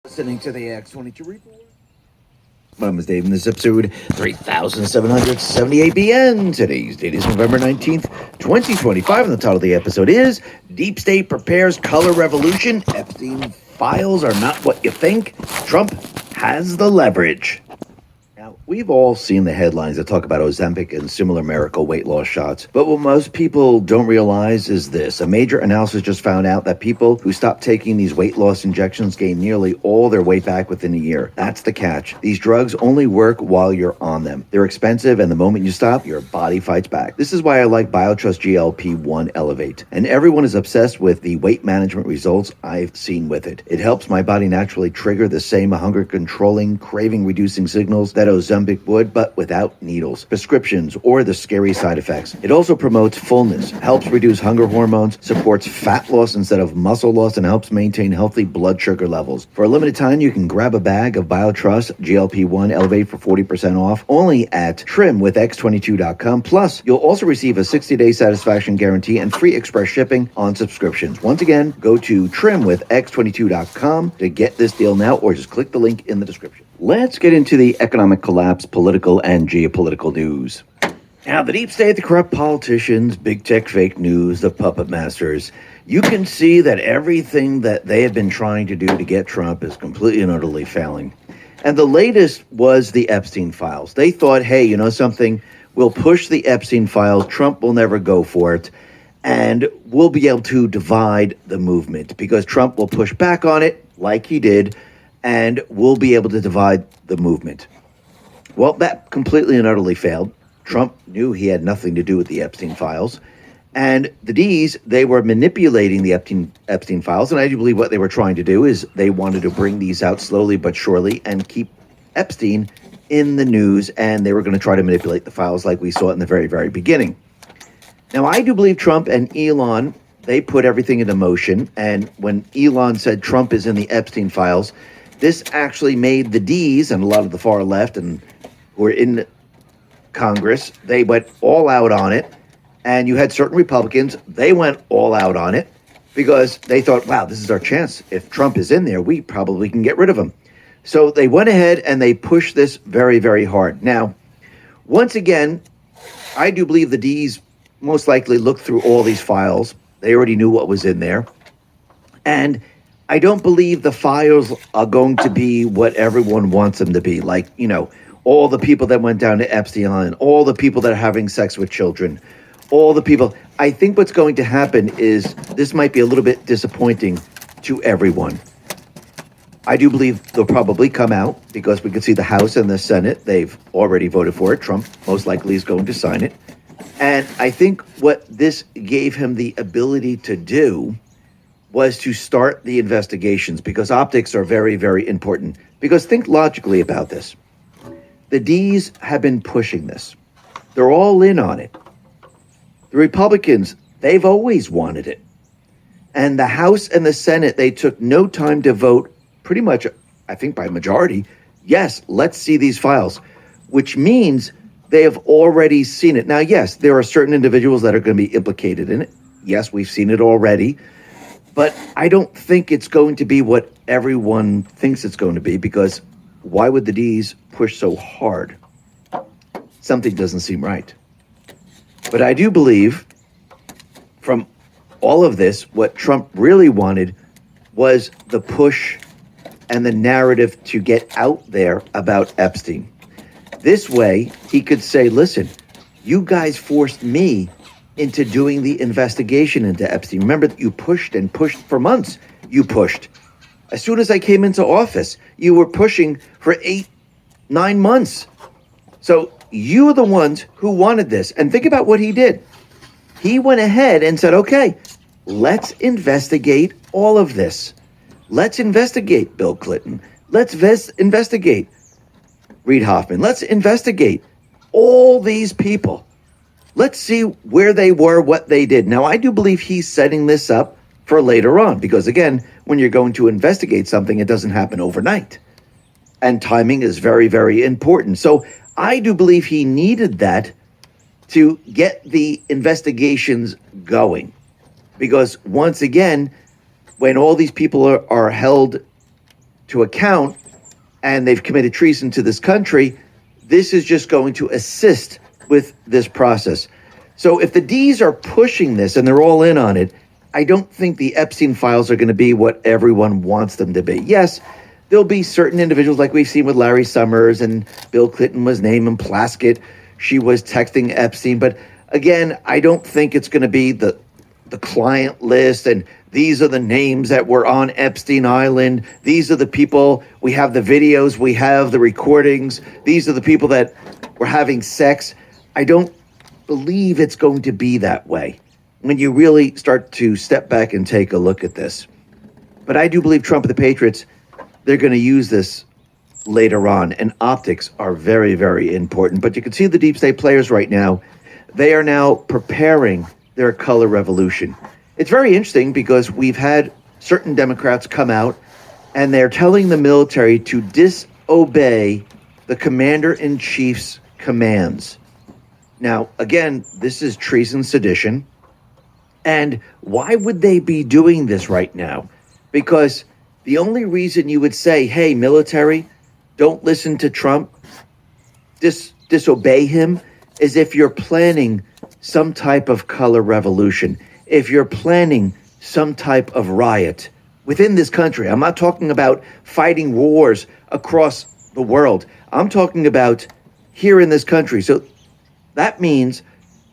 Listening to the X22 Report. My name is Dave, and this is episode 3778 BN. Today's date is November 19th, 2025, and the title of the episode is Deep State Prepares Color Revolution. Epstein files are not what you think. Trump has the leverage. Now, we've all seen the headlines that talk about Ozempic and similar miracle weight loss shots. But what most people don't realize is this. A major analysis just found out that people who stop taking these weight loss injections gain nearly all their weight back within a year. That's the catch. These drugs only work while you're on them. They're expensive, and the moment you stop, your body fights back. This is why I like BioTrust GLP-1 Elevate. And everyone is obsessed with the weight management results I've seen with it. It helps my body naturally trigger the same hunger-controlling, craving-reducing signals that Ozempic would, but without needles, prescriptions, or the scary side effects. It also promotes fullness, helps reduce hunger hormones, supports fat loss instead of muscle loss, and helps maintain healthy blood sugar levels. For a limited time, you can grab a bag of BioTrust GLP-1 Elevate for 40% off only at trimwithx22.com. Plus, you'll also receive a 60-day satisfaction guarantee and free express shipping on subscriptions. Once again, go to trimwithx22.com to get this deal now, or just click the link in the description. Let's get into the economic collapse, political, and geopolitical news. Now, the deep state, the corrupt politicians, big tech fake news, the puppet masters, you can see that everything that they have been trying to do to get Trump is completely and utterly failing. And the latest was the Epstein files. They thought, hey, you know something? We'll push the Epstein files. Trump will never go for it. And we'll be able to divide the movement because Trump will push back on it like he did, and we'll be able to divide the movement. Well, that completely and utterly failed. Trump knew he had nothing to do with the Epstein files. And the D's, they were manipulating the Epstein files. And I do believe what they were trying to do is they wanted to bring these out slowly but surely and keep Epstein in the news. And they were going to try to manipulate the files like we saw it in the very, very beginning. Now, I do believe Trump and Elon, they put everything into motion. And when Elon said Trump is in the Epstein files, this actually made the D's and a lot of the far left and who were in Congress, they went all out on it. And you had certain Republicans, they went all out on it because they thought, wow, this is our chance. If Trump is in there, we probably can get rid of him. So they went ahead and they pushed this very, very hard. Now, once again, I do believe the D's most likely looked through all these files. They already knew what was in there. And I don't believe the files are going to be what everyone wants them to be. Like, you know, all the people that went down to Epstein Island, all the people that are having sex with children, all the people. I think what's going to happen is this might be a little bit disappointing to everyone. I do believe they'll probably come out because we can see the House and the Senate. They've already voted for it. Trump most likely is going to sign it. And I think what this gave him the ability to do was to start the investigations because optics are very, very important. Because think logically about this. The D's have been pushing this. They're all in on it. The Republicans, they've always wanted it. And the House and the Senate, they took no time to vote, pretty much, I think by majority, yes, let's see these files, which means they have already seen it. Now, yes, there are certain individuals that are going to be implicated in it. Yes, we've seen it already. But I don't think it's going to be what everyone thinks it's going to be because why would the D's push so hard? Something doesn't seem right. But I do believe from all of this, what Trump really wanted was the push and the narrative to get out there about Epstein. This way, he could say, listen, you guys forced me into doing the investigation into Epstein. Remember that you pushed and pushed for months. You pushed. As soon as I came into office, you were pushing for 8-9 months. So you were the ones who wanted this. And think about what he did. He went ahead and said, okay, let's investigate all of this. Let's investigate Bill Clinton. Let's investigate Reid Hoffman. Let's investigate all these people. Let's see where they were, what they did. Now, I do believe he's setting this up for later on because, again, when you're going to investigate something, it doesn't happen overnight. And timing is very, very important. So I do believe he needed that to get the investigations going. Because once again, when all these people are held to account and they've committed treason to this country, this is just going to assist with this process. So if the D's are pushing this and they're all in on it, I don't think the Epstein files are going to be what everyone wants them to be. Yes, there'll be certain individuals like we've seen with Larry Summers, and Bill Clinton was named in Plaskett. She was texting Epstein. But again, I don't think it's going to be the client list and these are the names that were on Epstein Island. These are the people. We have the videos. We have the recordings. These are the people that were having sex. I don't believe it's going to be that way when you really start to step back and take a look at this. But I do believe Trump and the Patriots, they're going to use this later on. And optics are very, very important. But you can see the deep state players right now. They are now preparing their color revolution. It's very interesting because we've had certain Democrats come out and they're telling the military to disobey the commander-in-chief's commands. Now, again, this is treason, sedition. And why would they be doing this right now? Because the only reason you would say, hey, military, don't listen to Trump, disobey him, is if you're planning some type of color revolution, if you're planning some type of riot within this country. I'm not talking about fighting wars across the world. I'm talking about here in this country. So that means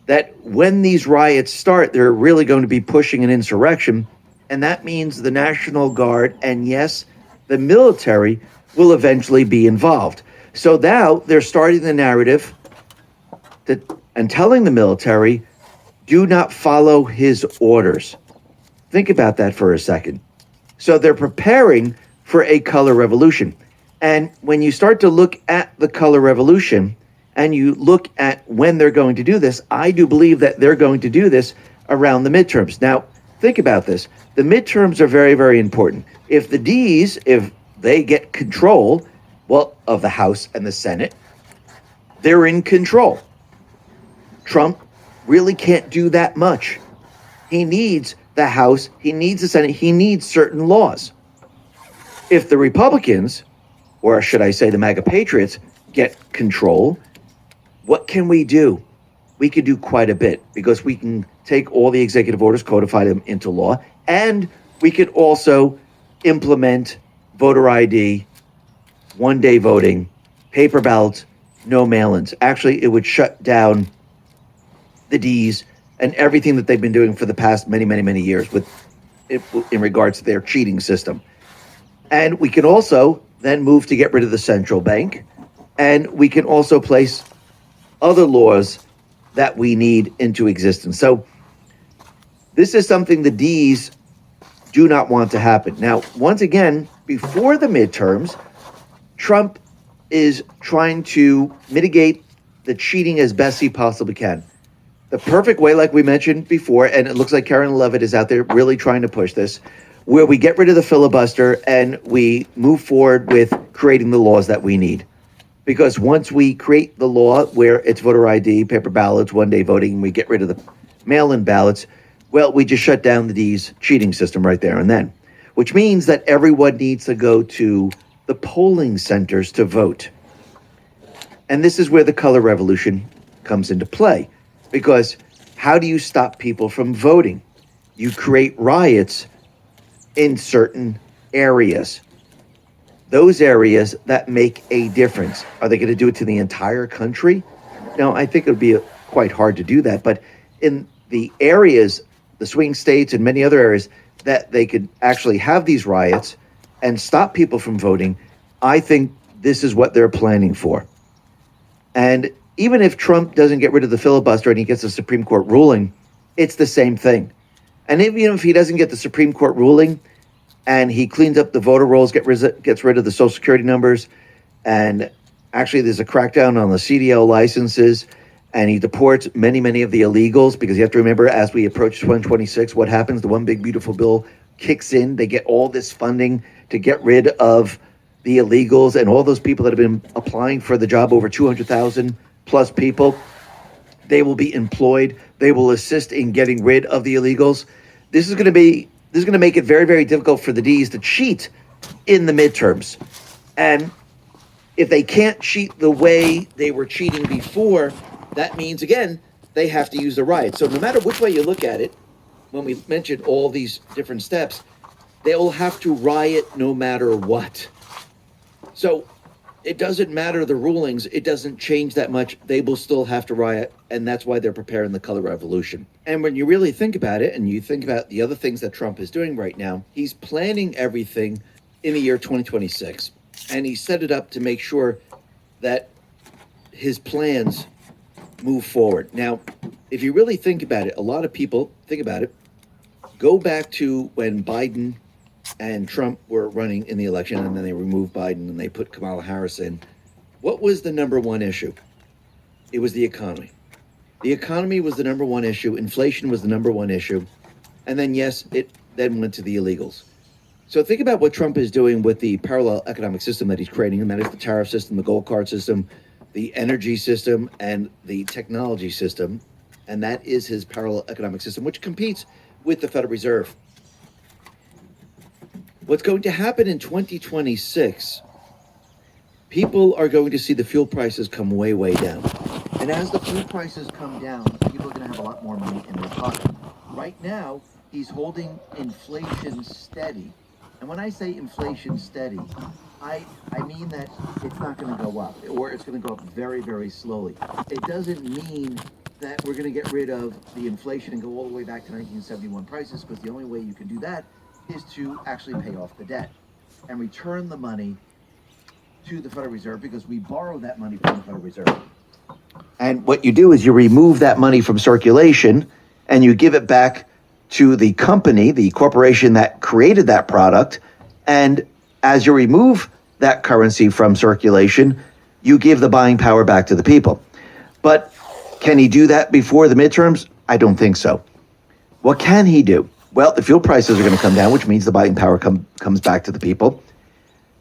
that when these riots start, they're really going to be pushing an insurrection. And that means the National Guard and, yes, the military will eventually be involved. So now they're starting the narrative and telling the military, do not follow his orders. Think about that for a second. So they're preparing for a color revolution. And when you start to look at the color revolution and you look at when they're going to do this, I do believe that they're going to do this around the midterms. Now, think about this. The midterms are very, very important. If the D's, if they get control, well, of the House and the Senate, they're in control. Trump really can't do that much. He needs the House, he needs the Senate, he needs certain laws. If the Republicans, or should I say the MAGA Patriots, get control, what can we do? We can do quite a bit because we can take all the executive orders, codify them into law, and we could also implement voter ID, one-day voting, paper ballots, no mail-ins. Actually, it would shut down the D's and everything that they've been doing for the past many, many, many years in regards to their cheating system. And we can also then move to get rid of the central bank. And we can also place other laws that we need into existence. So this is something the D's do not want to happen. Now, once again, before the midterms, Trump is trying to mitigate the cheating as best he possibly can. The perfect way, like we mentioned before, and it looks like Karen Levitt is out there really trying to push this, where we get rid of the filibuster and we move forward with creating the laws that we need. Because once we create the law where it's voter ID, paper ballots, one-day voting, and we get rid of the mail-in ballots, well, we just shut down the D's cheating system right there and then, which means that everyone needs to go to the polling centers to vote. And this is where the color revolution comes into play. Because how do you stop people from voting? You create riots in certain areas. Those areas that make a difference. Are they going to do it to the entire country? No, I think it would be quite hard to do that. But in the areas, the swing states and many other areas that they could actually have these riots and stop people from voting, I think this is what they're planning for. And even if Trump doesn't get rid of the filibuster and he gets a Supreme Court ruling, it's the same thing. And even if he doesn't get the Supreme Court ruling and he cleans up the voter rolls, gets rid of the Social Security numbers, and actually there's a crackdown on the CDL licenses, and he deports many, many of the illegals, because you have to remember, as we approach 2026, what happens? The One Big Beautiful Bill kicks in. They get all this funding to get rid of the illegals and all those people that have been applying for the job, over 200,000 plus people. They will be employed. They will assist in getting rid of the illegals. This is going to make it very, very difficult for the D's to cheat in the midterms. And if they can't cheat the way they were cheating before, that means, again, they have to use the riot. So no matter which way you look at it, when we mentioned all these different steps, they will have to riot no matter what. So it doesn't matter the rulings, it doesn't change that much. They will still have to riot, and that's why they're preparing the color revolution. And when you really think about it, and you think about the other things that Trump is doing right now, he's planning everything in the year 2026. And he set it up to make sure that his plans move forward. Now, if you really think about it, a lot of people think about it, go back to when Biden and Trump were running in the election, and then they removed Biden and they put Kamala Harris in. What was the number one issue? It was the economy. The economy was the number one issue. Inflation was the number one issue. And then, yes, it then went to the illegals. So think about what Trump is doing with the parallel economic system that he's creating, and that is the tariff system, the gold card system, the energy system, and the technology system. And that is his parallel economic system, which competes with the Federal Reserve. What's going to happen in 2026, people are going to see the fuel prices come way, way down. And as the fuel prices come down, people are going to have a lot more money in their pocket. Right now, he's holding inflation steady. And when I say inflation steady, I mean that it's not going to go up, or it's going to go up very, very slowly. It doesn't mean that we're going to get rid of the inflation and go all the way back to 1971 prices, because the only way you can do that is to actually pay off the debt and return the money to the Federal Reserve, because we borrow that money from the Federal Reserve. And what you do is you remove that money from circulation and you give it back to the company, the corporation that created that product. And as you remove that currency from circulation, you give the buying power back to the people. But can he do that before the midterms? I don't think so. What can he do? Well, the fuel prices are going to come down, which means the buying power comes back to the people.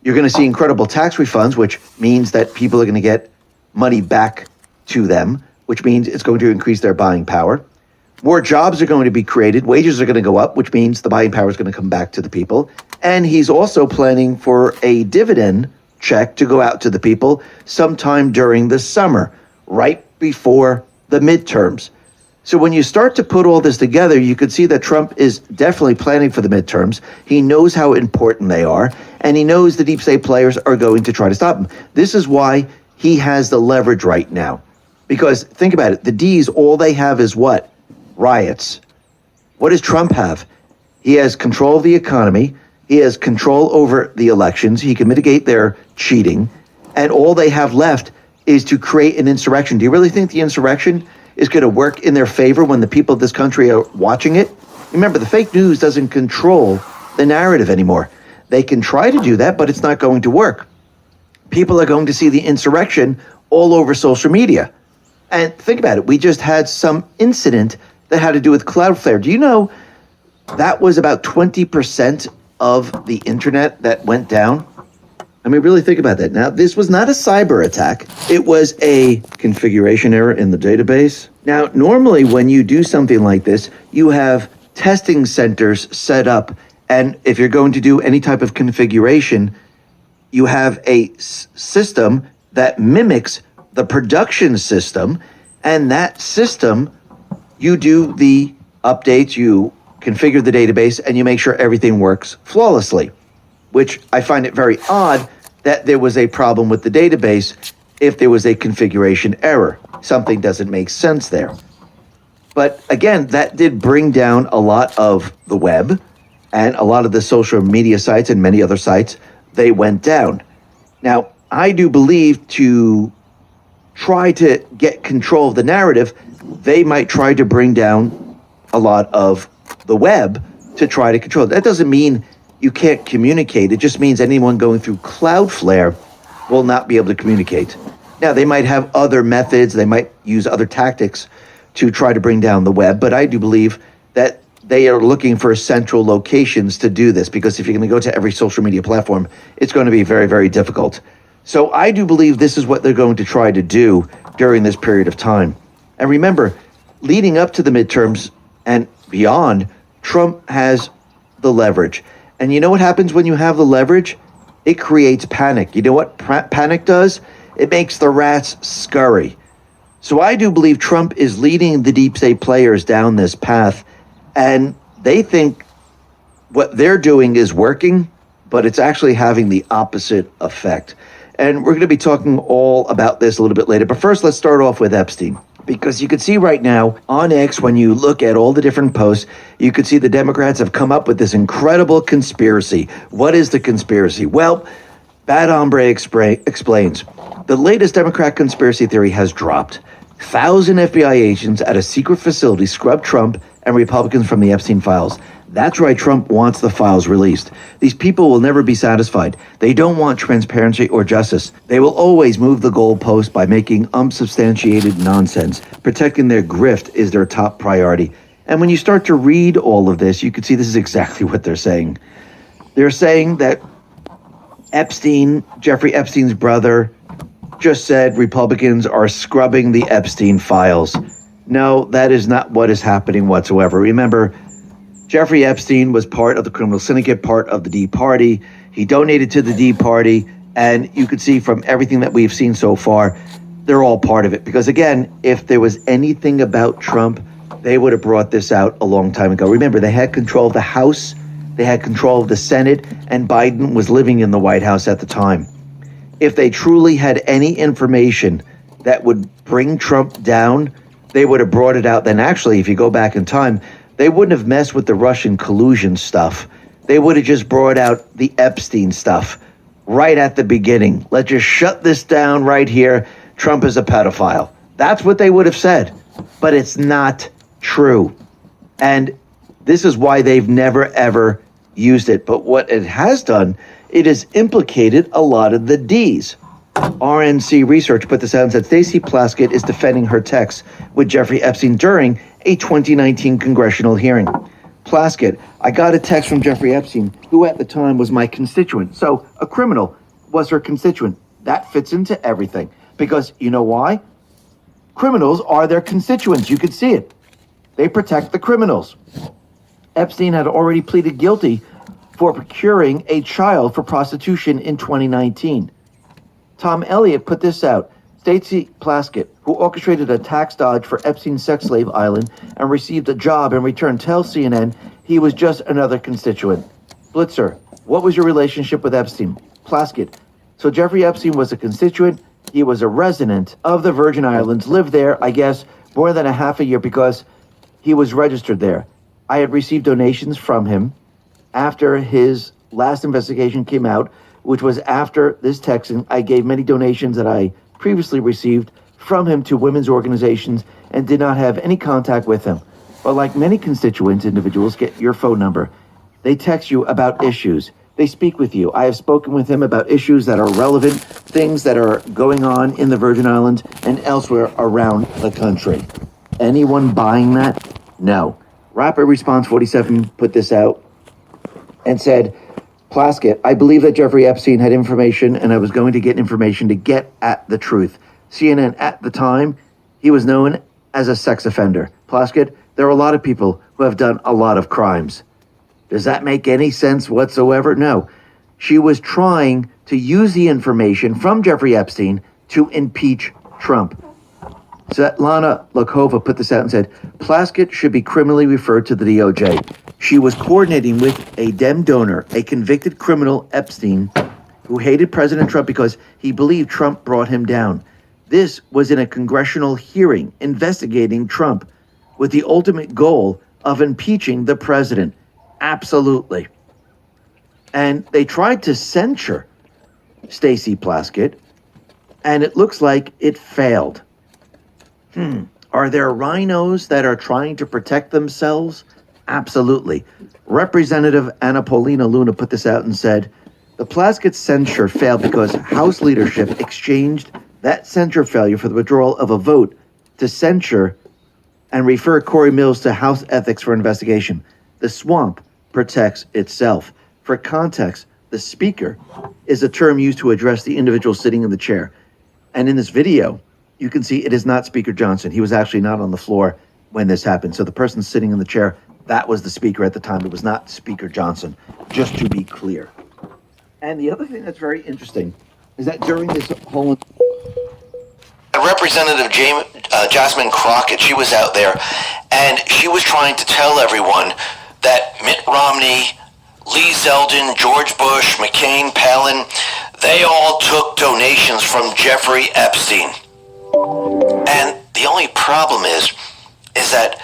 You're going to see incredible tax refunds, which means that people are going to get money back to them, which means it's going to increase their buying power. More jobs are going to be created. Wages are going to go up, which means the buying power is going to come back to the people. And he's also planning for a dividend check to go out to the people sometime during the summer, right before the midterms. So when you start to put all this together, you could see that Trump is definitely planning for the midterms. He knows how important they are, and he knows the deep state players are going to try to stop him. This is why he has the leverage right now. Because think about it, the D's, all they have is what? Riots. What does Trump have? He has control of the economy. He has control over the elections. He can mitigate their cheating. And all they have left is to create an insurrection. Do you really think the insurrection is going to work in their favor when the people of this country are watching it? Remember, the fake news doesn't control the narrative anymore. They can try to do that, but it's not going to work. People are going to see the insurrection all over social media. And think about it. We just had some incident that had to do with Cloudflare. Do you know that was about 20% of the internet that went down? I mean, really think about that. Now, this was not a cyber attack. It was a configuration error in the database. Now, normally when you do something like this, you have testing centers set up. And if you're going to do any type of configuration, you have a system that mimics the production system. And that system, you do the updates, you configure the database, and you make sure everything works flawlessly, which I find it very odd that there was a problem with the database if there was a configuration error. Something doesn't make sense there. But again, that did bring down a lot of the web, and a lot of the social media sites and many other sites, they went down. Now, I do believe to try to get control of the narrative, they might try to bring down a lot of the web to try to control it. That doesn't mean you can't communicate. It just means anyone going through Cloudflare will not be able to communicate. Now, they might have other methods. They might use other tactics to try to bring down the web. But I do believe that they are looking for central locations to do this, because if you're going to go to every social media platform, it's going to be very, very difficult. So I do believe this is what they're going to try to do during this period of time. And remember, leading up to the midterms and beyond, Trump has the leverage. And you know what happens when you have the leverage? It creates panic. You know what panic does? It makes the rats scurry. So I do believe Trump is leading the deep state players down this path, and they think what they're doing is working, but it's actually having the opposite effect. And we're going to be talking all about this a little bit later. But first, let's start off with Epstein. Because you can see right now on X, when you look at all the different posts, you can see the Democrats have come up with this incredible conspiracy. What is the conspiracy? Well, Bad Hombre explains. The latest Democrat conspiracy theory has dropped. 1,000 FBI agents at a secret facility scrubbed Trump and Republicans from the Epstein files. That's right, Trump wants the files released. These people will never be satisfied. They don't want transparency or justice. They will always move the goalpost by making unsubstantiated nonsense. Protecting their grift is their top priority. And when you start to read all of this, you can see this is exactly what they're saying. They're saying that Epstein, Jeffrey Epstein's brother, just said Republicans are scrubbing the Epstein files. No, that is not what is happening whatsoever. Remember, Jeffrey Epstein was part of the criminal syndicate, part of the D Party. He donated to the D Party, and you can see from everything that we've seen so far, they're all part of it. Because again, if there was anything about Trump, they would have brought this out a long time ago. Remember, they had control of the House, they had control of the Senate, and Biden was living in the White House at the time. If they truly had any information that would bring Trump down, they would have brought it out. Then actually, if you go back in time, they wouldn't have messed with the Russian collusion stuff. They would have just brought out the Epstein stuff right at the beginning. Let's just shut this down right here. Trump is a pedophile. That's what they would have said. But it's not true. And this is why they've never, ever used it. But what it has done, it has implicated a lot of the Ds. RNC Research put this out and said Stacey Plaskett is defending her text with Jeffrey Epstein during a 2019 congressional hearing. Plaskett, I got a text from Jeffrey Epstein, who at the time was my constituent. So a criminal was her constituent. That fits into everything. Because you know why? Criminals are their constituents. You could see it. They protect the criminals. Epstein had already pleaded guilty for procuring a child for prostitution in 2019. Tom Elliott put this out. Stacey Plaskett, who orchestrated a tax dodge for Epstein's sex slave island and received a job in return, tells CNN he was just another constituent. Blitzer, what was your relationship with Epstein? Plaskett, so Jeffrey Epstein was a constituent. He was a resident of the Virgin Islands, lived there, I guess, more than a half a year because he was registered there. I had received donations from him after his last investigation came out, which was after this texting. I gave many donations that I previously received from him to women's organizations and did not have any contact with him. But like many constituents, individuals get your phone number. They text you about issues. They speak with you. I have spoken with him about issues that are relevant, things that are going on in the Virgin Islands and elsewhere around the country. Anyone buying that? No. Rapid Response 47 put this out and said, Plaskett, I believe that Jeffrey Epstein had information and I was going to get information to get at the truth. CNN at the time, he was known as a sex offender. Plaskett, there are a lot of people who have done a lot of crimes. Does that make any sense whatsoever? No. She was trying to use the information from Jeffrey Epstein to impeach Trump. Svetlana Lakova put this out and said, Plaskett should be criminally referred to the DOJ. She was coordinating with a Dem donor, a convicted criminal, Epstein, who hated President Trump because he believed Trump brought him down. This was in a congressional hearing investigating Trump with the ultimate goal of impeaching the president. Absolutely. And they tried to censure Stacey Plaskett, and it looks like it failed. Are there rhinos that are trying to protect themselves? Absolutely. Representative Anna Paulina Luna put this out and said, the Plaskett censure failed because House leadership exchanged that censure failure for the withdrawal of a vote to censure and refer Corey Mills to House ethics for investigation. The swamp protects itself. For context, the speaker is a term used to address the individual sitting in the chair. And in this video, you can see it is not Speaker Johnson. He was actually not on the floor when this happened. So the person sitting in the chair That was the speaker at the time. It was not Speaker Johnson, just to be clear. And the other thing that's very interesting is that during this whole... Representative Jasmine Crockett, she was out there, and she was trying to tell everyone that Mitt Romney, Lee Zeldin, George Bush, McCain, Palin, they all took donations from Jeffrey Epstein. And the only problem is that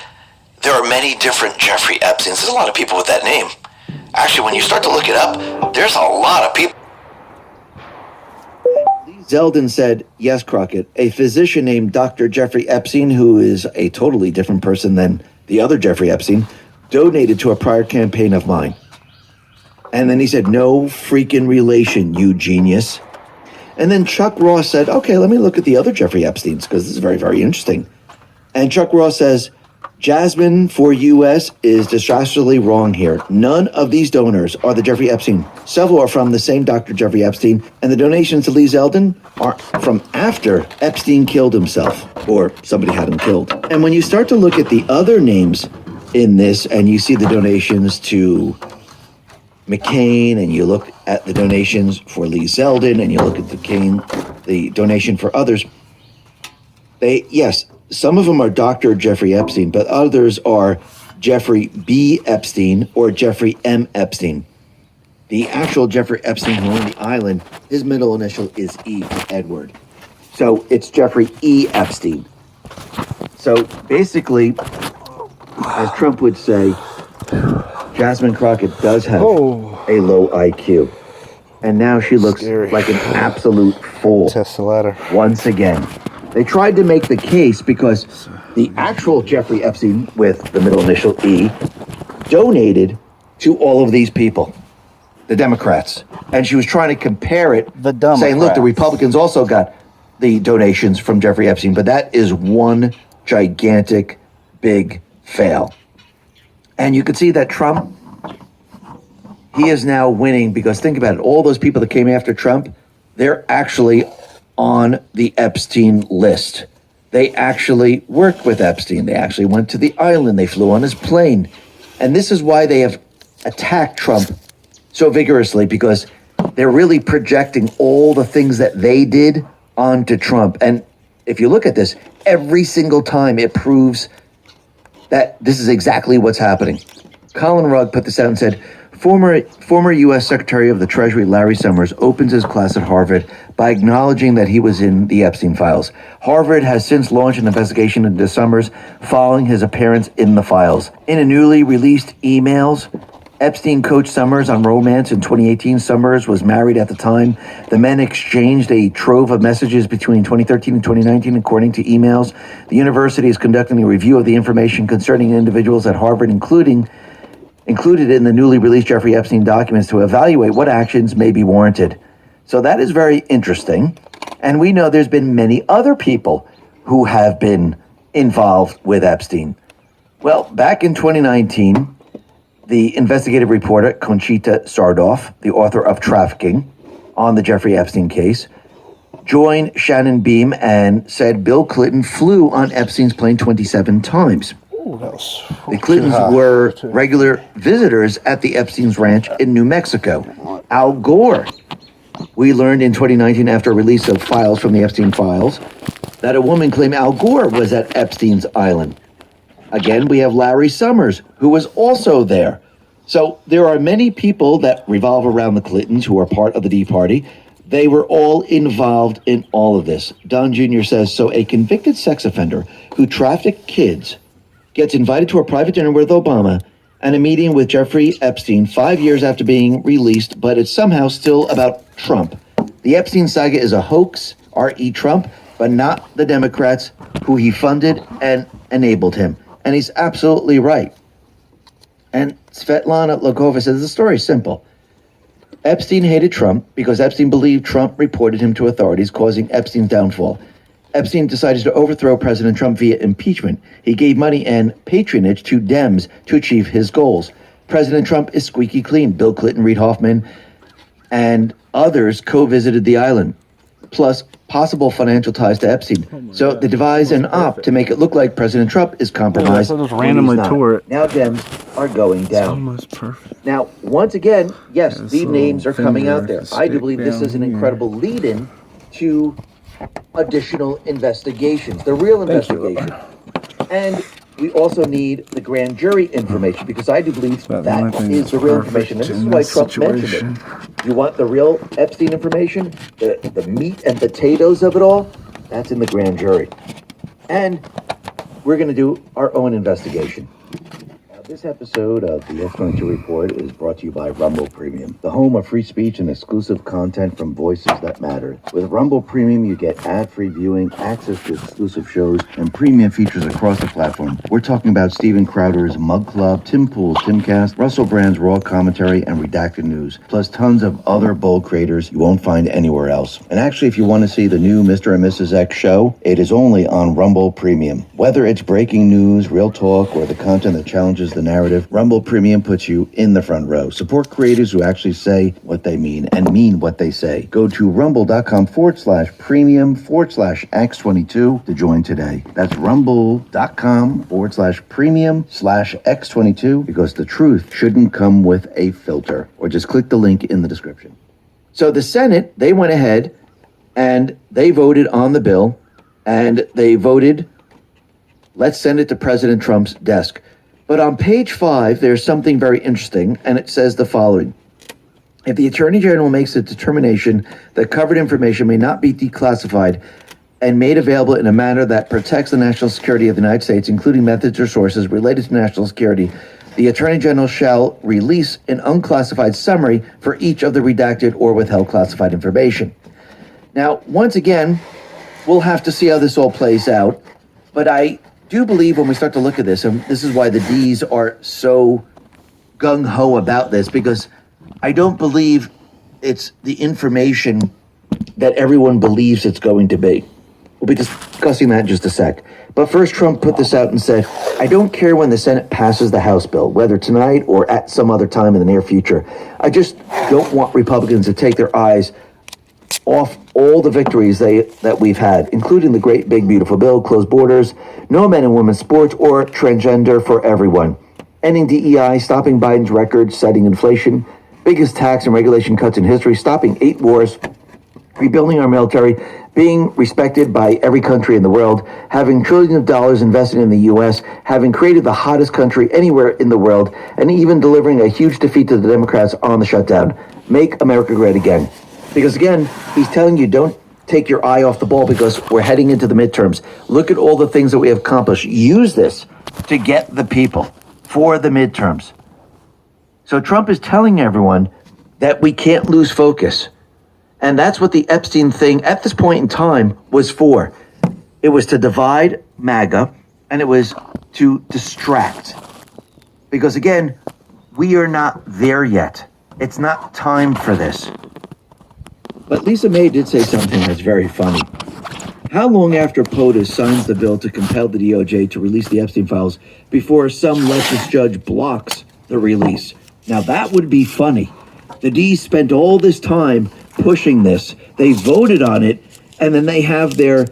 there are many different Jeffrey Epsteins. There's a lot of people with that name. Actually, when you start to look it up, there's a lot of people. Zeldin said, yes, Crockett, a physician named Dr. Jeffrey Epstein, who is a totally different person than the other Jeffrey Epstein, donated to a prior campaign of mine. And then he said, no freaking relation, you genius. And then Chuck Ross said, okay, let me look at the other Jeffrey Epsteins, because this is very, very interesting. And Chuck Ross says, Jasmine for U.S. is disastrously wrong here. None of these donors are the Jeffrey Epstein. Several are from the same Dr. Jeffrey Epstein, and the donations to Lee Zeldin are from after Epstein killed himself, or somebody had him killed. And when you start to look at the other names in this, and you see the donations to McCain, and you look at the donations for Lee Zeldin, and you look at the donation for others, some of them are Dr. Jeffrey Epstein, but others are Jeffrey B. Epstein or Jeffrey M. Epstein. The actual Jeffrey Epstein who owned the island, his middle initial is E, Edward. So it's Jeffrey E. Epstein. So basically, as Trump would say, Jasmine Crockett does have a low IQ. And now she looks like an absolute fool. Test the ladder. Once again. They tried to make the case because the actual Jeffrey Epstein, with the middle initial E, donated to all of these people, the Democrats. And she was trying to compare it, saying, look, the Republicans also got the donations from Jeffrey Epstein, but that is one gigantic, big fail. And you can see that Trump, he is now winning because think about it, all those people that came after Trump, they're actually on the Epstein list. They actually worked with Epstein. They actually went to the island. They flew on his plane. And this is why they have attacked Trump so vigorously, because they're really projecting all the things that they did onto Trump. And if you look at this, every single time it proves that this is exactly what's happening. Colin Rugg put this out and said, Former U.S. Secretary of the Treasury Larry Summers opens his class at Harvard by acknowledging that he was in the Epstein files. Harvard has since launched an investigation into Summers following his appearance in the files. In a newly released emails, Epstein coached Summers on romance in 2018. Summers was married at the time. The men exchanged a trove of messages between 2013 and 2019, according to emails. The university is conducting a review of the information concerning individuals at Harvard, included in the newly released Jeffrey Epstein documents, to evaluate what actions may be warranted. So that is very interesting. And we know there's been many other people who have been involved with Epstein. Well, back in 2019, the investigative reporter Conchita Sardoff, the author of Trafficking on the Jeffrey Epstein case, joined Shannon Beam and said Bill Clinton flew on Epstein's plane 27 times. The Clintons were regular visitors at the Epstein's ranch in New Mexico. Al Gore, we learned in 2019 after a release of files from the Epstein files, that a woman claimed Al Gore was at Epstein's island. Again, we have Larry Summers, who was also there. So there are many people that revolve around the Clintons who are part of the Tea Party. They were all involved in all of this. Don Jr. says, so a convicted sex offender who trafficked kids gets invited to a private dinner with Obama and a meeting with Jeffrey Epstein 5 years after being released, but it's somehow still about Trump. The Epstein saga is a hoax, R.E. Trump, but not the Democrats who he funded and enabled him. And he's absolutely right. And Svetlana Lokova says the story is simple. Epstein hated Trump because Epstein believed Trump reported him to authorities, causing Epstein's downfall. Epstein decided to overthrow President Trump via impeachment. He gave money and patronage to Dems to achieve his goals. President Trump is squeaky clean. Bill Clinton, Reid Hoffman, and others co-visited the island. plus possible financial ties to Epstein. So they devise an op to make it look like President Trump is compromised. So just randomly tore it. Now gems are going It's down. almost perfect. Now, once again, yes, Yeah, the so names are coming finger out there. to I do stick believe this down is an here. incredible lead-in to additional investigations, the real investigation. And we also need the grand jury information, because I do believe About the only that thing is that's the real perfect information. And this is in why this Trump situation. mentioned it. You want the real Epstein information, the meat and potatoes of it all? That's in the grand jury. And we're going to do our own investigation. Now, this episode of the X22 Report is brought to you by Rumble Premium, the home of free speech and exclusive content from voices that matter. With Rumble Premium, you get ad-free viewing, access to exclusive shows, and premium features across the platform. We're talking about Steven Crowder's Mug Club, Tim Pool's Timcast, Russell Brand's Raw Commentary, and Redacted News, plus tons of other bold creators you won't find anywhere else. And actually, if you want to see the new Mr. and Mrs. X show, it is only on Rumble Premium. Whether it's breaking news, real talk, or the content that challenges the narrative, Rumble Premium puts you in the front row. Support creators who actually say what they mean and mean what they say. Go to rumble.com/premium/X22 to join today. That's rumble.com/premium/X22, because the truth shouldn't come with a filter. Or just click the link in the description. So the Senate, they went ahead and they voted on the bill, and they voted, let's send it to President Trump's desk. But on page 5, there's something very interesting, and it says the following. If the Attorney General makes a determination that covered information may not be declassified and made available in a manner that protects the national security of the United States, including methods or sources related to national security, the Attorney General shall release an unclassified summary for each of the redacted or withheld classified information. Now, once again, we'll have to see how this all plays out, but I do believe when we start to look at this, and this is why the D's are so gung-ho about this, because I don't believe it's the information that everyone believes it's going to be. We'll be discussing that in just a sec. But first, Trump put this out and said, I don't care when the Senate passes the House bill, whether tonight or at some other time in the near future. I just don't want Republicans to take their eyes off all the victories that we've had, including the great big beautiful bill, closed borders, no men and women's sports, or transgender for everyone, ending DEI, stopping Biden's record-setting inflation, biggest tax and regulation cuts in history, stopping 8 wars, rebuilding our military, being respected by every country in the world, having trillions of dollars invested in the U.S., having created the hottest country anywhere in the world, and even delivering a huge defeat to the Democrats on the shutdown. Make America great again. Because again, he's telling you, don't take your eye off the ball, because we're heading into the midterms. Look at all the things that we have accomplished. Use this to get the people for the midterms. So Trump is telling everyone that we can't lose focus. And that's what the Epstein thing at this point in time was for. It was to divide MAGA, and it was to distract. Because again, we are not there yet. It's not time for this. But Lisa May did say something that's very funny. How long after POTUS signs the bill to compel the DOJ to release the Epstein files before some leftist judge blocks the release? Now that would be funny. The D's spent all this time pushing this. They voted on it, and then they have their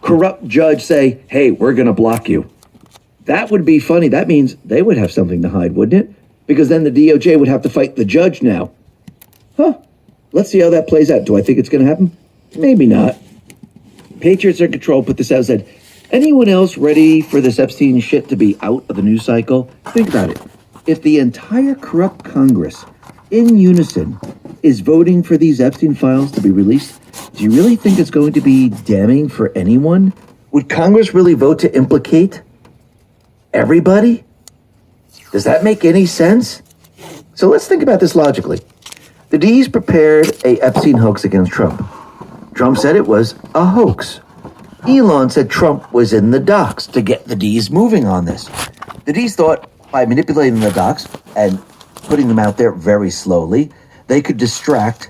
corrupt judge say, hey, we're going to block you. That would be funny. That means they would have something to hide, wouldn't it? Because then the DOJ would have to fight the judge now. Huh. Let's see how that plays out. Do I think it's going to happen? Maybe not. Patriots are in control. Put this out and said, anyone else ready for this Epstein shit to be out of the news cycle? Think about it. If the entire corrupt Congress in unison is voting for these Epstein files to be released, do you really think it's going to be damning for anyone? Would Congress really vote to implicate everybody? Does that make any sense? So let's think about this logically. The D's prepared a Epstein hoax against Trump. Trump said it was a hoax. Elon said Trump was in the docs to get the D's moving on this. The D's thought by manipulating the docs and putting them out there very slowly, they could distract,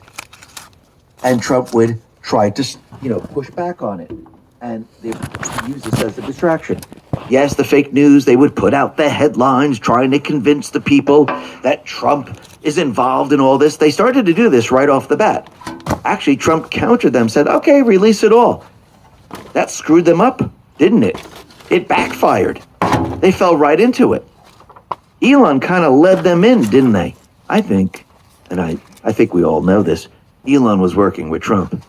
and Trump would try to, push back on it. And they would use this as a distraction. Yes, the fake news, they would put out the headlines trying to convince the people that Trump is involved in all this. They started to do this right off the bat. Actually, Trump countered them, said, okay, release it all. That screwed them up, didn't it? It backfired. They fell right into it. Elon kind of led them in, didn't they? I think, and I think we all know this, Elon was working with Trump.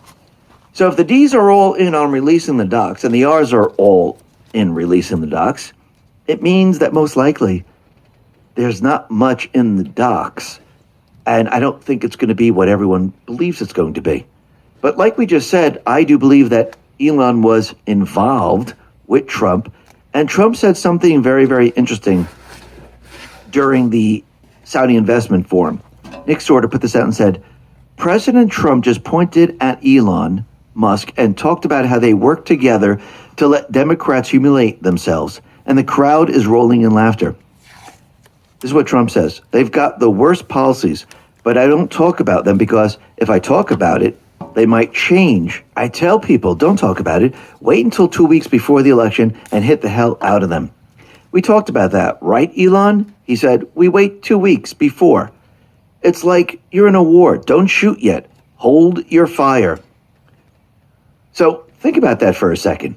So if the D's are all in on releasing the docs and the R's are all in releasing the docs, it means that most likely there's not much in the docs. And I don't think it's going to be what everyone believes it's going to be. But like we just said, I do believe that Elon was involved with Trump. And Trump said something very, very interesting during the Saudi investment forum. Nick Sorter put this out and said, President Trump just pointed at Elon Musk and talked about how they work together to let Democrats humiliate themselves. And the crowd is rolling in laughter. This is what Trump says. They've got the worst policies, but I don't talk about them because if I talk about it, they might change. I tell people, don't talk about it. Wait until 2 weeks before the election and hit the hell out of them. We talked about that, right, Elon? He said, we wait 2 weeks before. It's like you're in a war. Don't shoot yet. Hold your fire. So think about that for a second.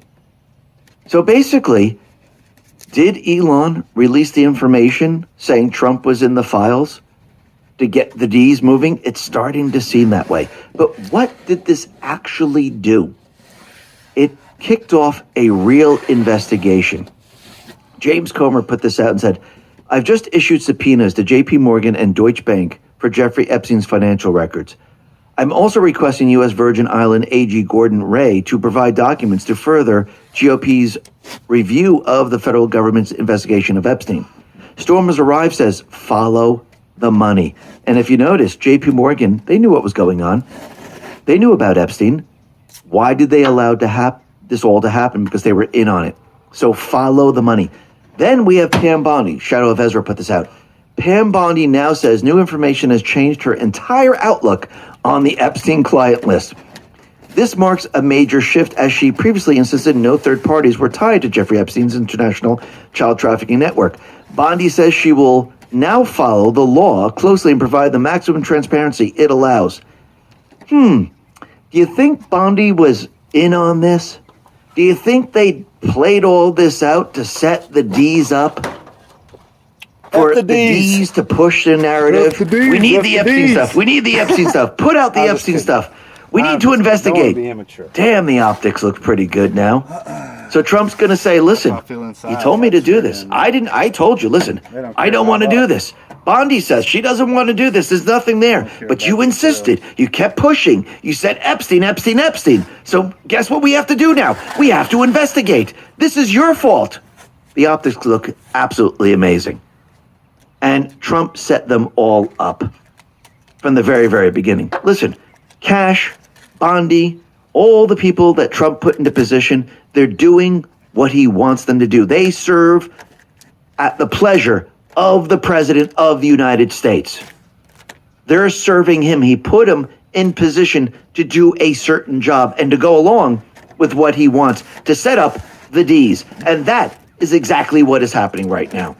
So basically, did Elon release the information saying Trump was in the files to get the D's moving? It's starting to seem that way. But what did this actually do? It kicked off a real investigation. James Comer put this out and said, I've just issued subpoenas to JP Morgan and Deutsche Bank for Jeffrey Epstein's financial records. I'm also requesting U.S. Virgin Island AG Gordon Ray to provide documents to further GOP's review of the federal government's investigation of Epstein. Storm has arrived says, follow the money. And if you notice, JP Morgan, they knew what was going on. They knew about Epstein. Why did they allow this all to happen? Because they were in on it. So follow the money. Then we have Pam Bondi. Shadow of Ezra put this out. Pam Bondi now says new information has changed her entire outlook on the Epstein client list. This marks a major shift as she previously insisted no third parties were tied to Jeffrey Epstein's international child trafficking network. Bondi says she will now follow the law closely and provide the maximum transparency it allows. Do you think Bondi was in on this? Do you think they played all this out to set the D's up? For the D's to push the narrative. We need the Epstein stuff. We need the Epstein stuff. Put out the Epstein stuff. We need to investigate. Damn, the optics look pretty good now. So Trump's going to say, listen, you told me to do this. I told you, listen, I don't want to do this. Bondi says she doesn't want to do this. There's nothing there. But you insisted. You kept pushing. You said Epstein, Epstein, Epstein. So guess what we have to do now? We have to investigate. This is your fault. The optics look absolutely amazing. And Trump set them all up from the very, very beginning. Listen, Cash, Bondi, all the people that Trump put into position, they're doing what he wants them to do. They serve at the pleasure of the President of the United States. They're serving him. He put them in position to do a certain job and to go along with what he wants, to set up the D's. And that is exactly what is happening right now.